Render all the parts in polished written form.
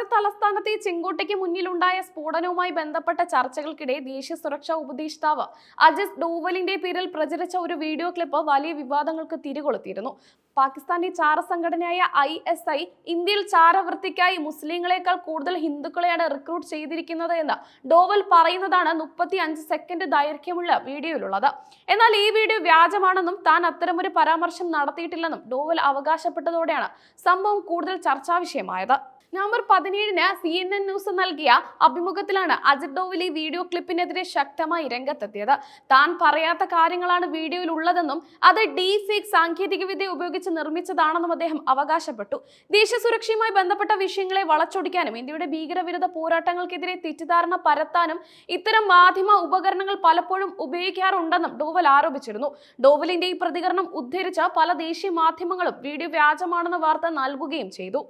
രാജ്യ തലസ്ഥാനത്തെ ചെങ്കോട്ടയ്ക്ക് മുന്നിലുണ്ടായ സ്ഫോടനവുമായി ബന്ധപ്പെട്ട ചർച്ചകൾക്കിടെ ദേശീയ സുരക്ഷാ ഉപദേഷ്ടാവ് അജിത് ഡോവലിന്റെ പേരിൽ പ്രചരിച്ച ഒരു വീഡിയോ ക്ലിപ്പ് വലിയ വിവാദങ്ങൾക്ക് തിരികൊളുത്തിയിരുന്നു. പാകിസ്ഥാന്റെ ചാര സംഘടനയായ ISI ഇന്ത്യയിൽ ചാരവൃത്തിക്കായി മുസ്ലിങ്ങളെക്കാൾ കൂടുതൽ ഹിന്ദുക്കളെയാണ് റിക്രൂട്ട് ചെയ്തിരിക്കുന്നത് എന്ന് ഡോവൽ പറയുന്നതാണ് 35 സെക്കൻഡ് ദൈർഘ്യമുള്ള വീഡിയോയിലുള്ളത്. എന്നാൽ ഈ വീഡിയോ വ്യാജമാണെന്നും താൻ അത്തരമൊരു പരാമർശം നടത്തിയിട്ടില്ലെന്നും ഡോവൽ അവകാശപ്പെട്ടതോടെയാണ് സംഭവം കൂടുതൽ ചർച്ചാ വിഷയമായത്. നവംബർ 17-ന് CNN ന്യൂസ് നൽകിയ അഭിമുഖത്തിലാണ് അജിത് ഡോവൽ ഈ വീഡിയോ ക്ലിപ്പിനെതിരെ ശക്തമായി രംഗത്തെത്തിയത്. താൻ പറയാത്ത കാര്യങ്ങളാണ് വീഡിയോയിൽ ഉള്ളതെന്നും അത് ഡീപ് സാങ്കേതികവിദ്യ ഉപയോഗിച്ച് നിർമ്മിച്ചതാണെന്നും അദ്ദേഹം അവകാശപ്പെട്ടു. ദേശീയ സുരക്ഷയുമായി ബന്ധപ്പെട്ട വിഷയങ്ങളെ വളച്ചൊടിക്കാനും ഇന്ത്യയുടെ ഭീകരവിരുദ്ധ പോരാട്ടങ്ങൾക്കെതിരെ തെറ്റിദ്ധാരണ പരത്താനും ഇത്തരം മാധ്യമ ഉപകരണങ്ങൾ പലപ്പോഴും ഉപയോഗിക്കാറുണ്ടെന്നും ഡോവൽ ആരോപിച്ചിരുന്നു. ഡോവലിന്റെ ഈ പ്രതികരണം ഉദ്ധരിച്ച് പല ദേശീയ മാധ്യമങ്ങളും വീഡിയോ വ്യാജമാണെന്ന വാർത്ത നൽകുകയും ചെയ്തു.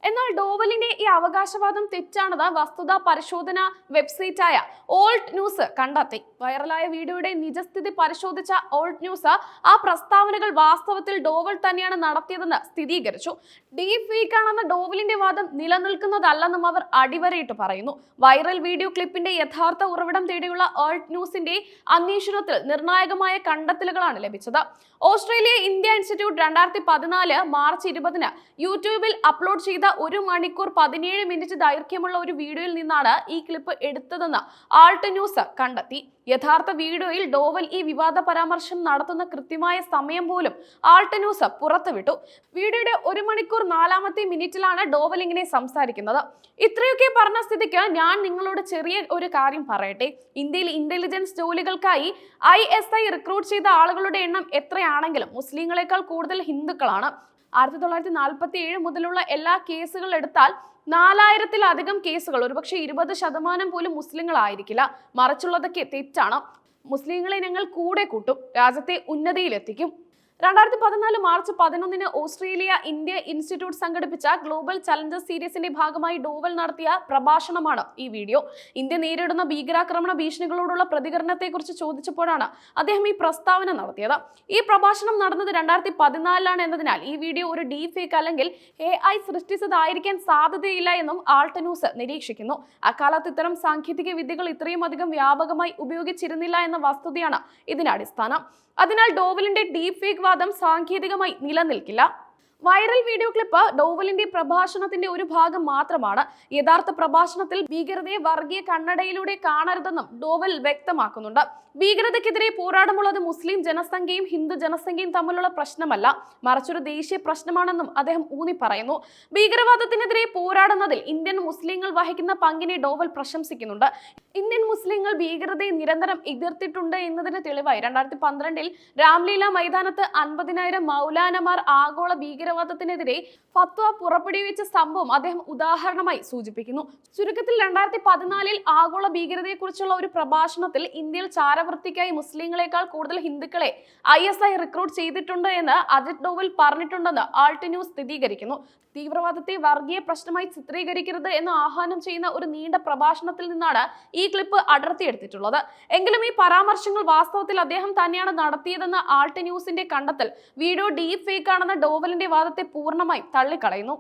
എന്നാൽ ഡോവലിന്റെ ഈ അവകാശവാദം തെറ്റാണെന്ന് വസ്തുതാ പരിശോധന വെബ്സൈറ്റായ ഓൾട്ട് ന്യൂസ് കണ്ടെത്തി. വൈറലായ വീഡിയോയുടെ നിജസ്ഥിതി പരിശോധിച്ച ഓൾട്ട് ന്യൂസ് ആ പ്രസ്താവനകൾ വാസ്തവത്തിൽ ഡോവൽ തന്നെയാണ് നടത്തിയതെന്ന് സ്ഥിരീകരിച്ചു. ഡീപ് ഫേക്ക് ആണെന്ന ഡോവലിന്റെ വാദം നിലനിൽക്കുന്നതല്ലെന്നും അവർ അടിവരയിട്ട് പറയുന്നു. വൈറൽ വീഡിയോ ക്ലിപ്പിന്റെ യഥാർത്ഥ ഉറവിടം തേടിയുള്ള ഓൾട്ട് ന്യൂസിന്റെ അന്വേഷണത്തിൽ നിർണായകമായ കണ്ടെത്തലുകളാണ് ലഭിച്ചത്. ഓസ്ട്രേലിയ ഇന്ത്യ ഇൻസ്റ്റിറ്റ്യൂട്ട് 2014 മാർച്ച് 20-ന് യൂട്യൂബിൽ അപ്ലോഡ് ചെയ്ത 1 മണിക്കൂർ 17 മിനിറ്റ് ദൈർഘ്യമുള്ള ഒരു വീഡിയോയിൽ നിന്നാണ് ഈ ക്ലിപ്പ് എടുത്തതെന്ന് ആൾട്ട് ന്യൂസ് കണ്ടെത്തി. യഥാർത്ഥ വീഡിയോയിൽ ഡോവൽ ഈ വിവാദ പരാമർശം നടത്തുന്ന കൃത്യമായ സമയം പോലും ആൾട്ട് ന്യൂസ് പുറത്തുവിട്ടു. വീഡിയോയുടെ 1 മണിക്കൂർ 4-ാമത്തെ മിനിറ്റിലാണ് ഡോവൽ ഇങ്ങനെ സംസാരിക്കുന്നത്. ഇത്രയൊക്കെ പറഞ്ഞ സ്ഥിതിക്ക് ഞാൻ നിങ്ങളോട് ചെറിയ ഒരു കാര്യം പറയട്ടെ. ഇന്ത്യയിൽ ഇന്റലിജൻസ് ജോലികൾക്കായി ISI റിക്രൂട്ട് ചെയ്ത ആളുകളുടെ എണ്ണം എത്രയാണെങ്കിലും മുസ്ലിങ്ങളെക്കാൾ കൂടുതൽ ഹിന്ദുക്കളാണ്. 1947 മുതലുള്ള എല്ലാ കേസുകൾ എടുത്താൽ 4000-ത്തിലധികം കേസുകൾ, ഒരുപക്ഷെ 20% പോലും മുസ്ലിങ്ങളായിരിക്കില്ല. മറിച്ചുള്ളതൊക്കെ തെറ്റാണ്. മുസ്ലിങ്ങളെ ഞങ്ങൾ കൂടെ കൂട്ടും, രാജ്യത്തെ ഉന്നതിയിലെത്തിക്കും. 2014 മാർച്ച് 11-ന് ഓസ്ട്രേലിയ ഇന്ത്യ ഇൻസ്റ്റിറ്റ്യൂട്ട് സംഘടിപ്പിച്ച ഗ്ലോബൽ ചലഞ്ചസ് സീരീസിന്റെ ഭാഗമായി ഡോവൽ നടത്തിയ പ്രഭാഷണമാണ് ഈ വീഡിയോ. ഇന്ത്യ നേരിടുന്ന ഭീകരാക്രമണ ഭീഷണികളോടുള്ള പ്രതികരണത്തെക്കുറിച്ച് ചോദിച്ചപ്പോഴാണ് അദ്ദേഹം ഈ പ്രസ്താവന നടത്തിയത്. ഈ പ്രഭാഷണം നടന്നത് 2014-ലാണ് എന്നതിനാൽ ഈ വീഡിയോ ഒരു ഡീപ് ഫേക്ക് അല്ലെങ്കിൽ AI സൃഷ്ടിച്ചതായിരിക്കാൻ സാധ്യതയില്ല എന്നും ആൾട്ട് ന്യൂസ് നിരീക്ഷിക്കുന്നു. അക്കാലത്ത് ഇത്തരം സാങ്കേതിക വിദ്യകൾ ഇത്രയും അധികം വ്യാപകമായി ഉപയോഗിച്ചിരുന്നില്ല എന്ന വസ്തുതയാണ് ഇതിന്റെ അടിസ്ഥാനം. അതിനാൽ ഡോവലിന്റെ ഡീപ് ഫേക്ക് വാദം സാങ്കേതികമായി നിലനിൽക്കില്ല. വൈറൽ വീഡിയോ ക്ലിപ്പ് ഡോവലിന്റെ പ്രഭാഷണത്തിന്റെ ഒരു ഭാഗം മാത്രമാണ്. യഥാർത്ഥ പ്രഭാഷണത്തിൽ ഭീകരതയെ വർഗീയ കണ്ണടയിലൂടെ കാണരുതെന്നും ഡോവൽ വ്യക്തമാക്കുന്നുണ്ട്. ഭീകരതയ്ക്കെതിരെ പോരാടുമ്പോൾ മുസ്ലിം ജനസംഖ്യയും ഹിന്ദു ജനസംഖ്യയും തമ്മിലുള്ള പ്രശ്നമല്ല, മറിച്ചൊരു ദേശീയ പ്രശ്നമാണെന്നും അദ്ദേഹം ഊന്നി പറയുന്നു. ഭീകരവാദത്തിനെതിരെ പോരാടുന്നതിൽ ഇന്ത്യൻ മുസ്ലിങ്ങൾ വഹിക്കുന്ന പങ്കിനെ ഡോവൽ പ്രശംസിക്കുന്നുണ്ട്. ഇന്ത്യൻ മുസ്ലിങ്ങൾ ഭീകരതയെ നിരന്തരം എതിർത്തിട്ടുണ്ട് എന്നതിന് തെളിവായി 2012-ൽ രാംലീല മൈതാനത്ത് 50,000 മൗലാനമാർ ആഗോള ഭീകരവാദത്തിനെതിരെ ഫത്വ പുറപ്പെടുവിച്ച സംഭവം അദ്ദേഹം ഉദാഹരണമായി സൂചിപ്പിക്കുന്നു. ചുരുക്കത്തിൽ 2014-ൽ ആഗോള ഭീകരതയെക്കുറിച്ചുള്ള ഒരു പ്രഭാഷണത്തിൽ ഇന്ത്യയിൽ ചാരവൃത്തിക്കായി മുസ്ലിങ്ങളെക്കാൾ കൂടുതൽ ഹിന്ദുക്കളെ ISI റിക്രൂട്ട് ചെയ്തിട്ടുണ്ട് എന്ന് അജിത് ഡോവൽ പറഞ്ഞിട്ടുണ്ടെന്ന് ആൾട്ട് ന്യൂസ് സ്ഥിരീകരിക്കുന്നു. തീവ്രവാദത്തെ വർഗീയ പ്രശ്നമായി ചിത്രീകരിക്കരുത് എന്ന് ആഹ്വാനം ചെയ്യുന്ന ഒരു നീണ്ട പ്രഭാഷണത്തിൽ നിന്നാണ് ഈ ക്ലിപ്പ് അടർത്തിയെടുത്തിട്ടുള്ളത്. എങ്കിലും ഈ പരാമർശങ്ങൾ വാസ്തവത്തിൽ അദ്ദേഹം തന്നെയാണ് നടത്തിയതെന്ന ആൾട്ട് ന്യൂസിന്റെ കണ്ടെത്തൽ വീഡിയോ ഡീപ് ഫേക്ക് ആണെന്ന ഡോവലിന്റെ വാദത്തെ പൂർണ്ണമായും തള്ളിക്കളയുന്നു.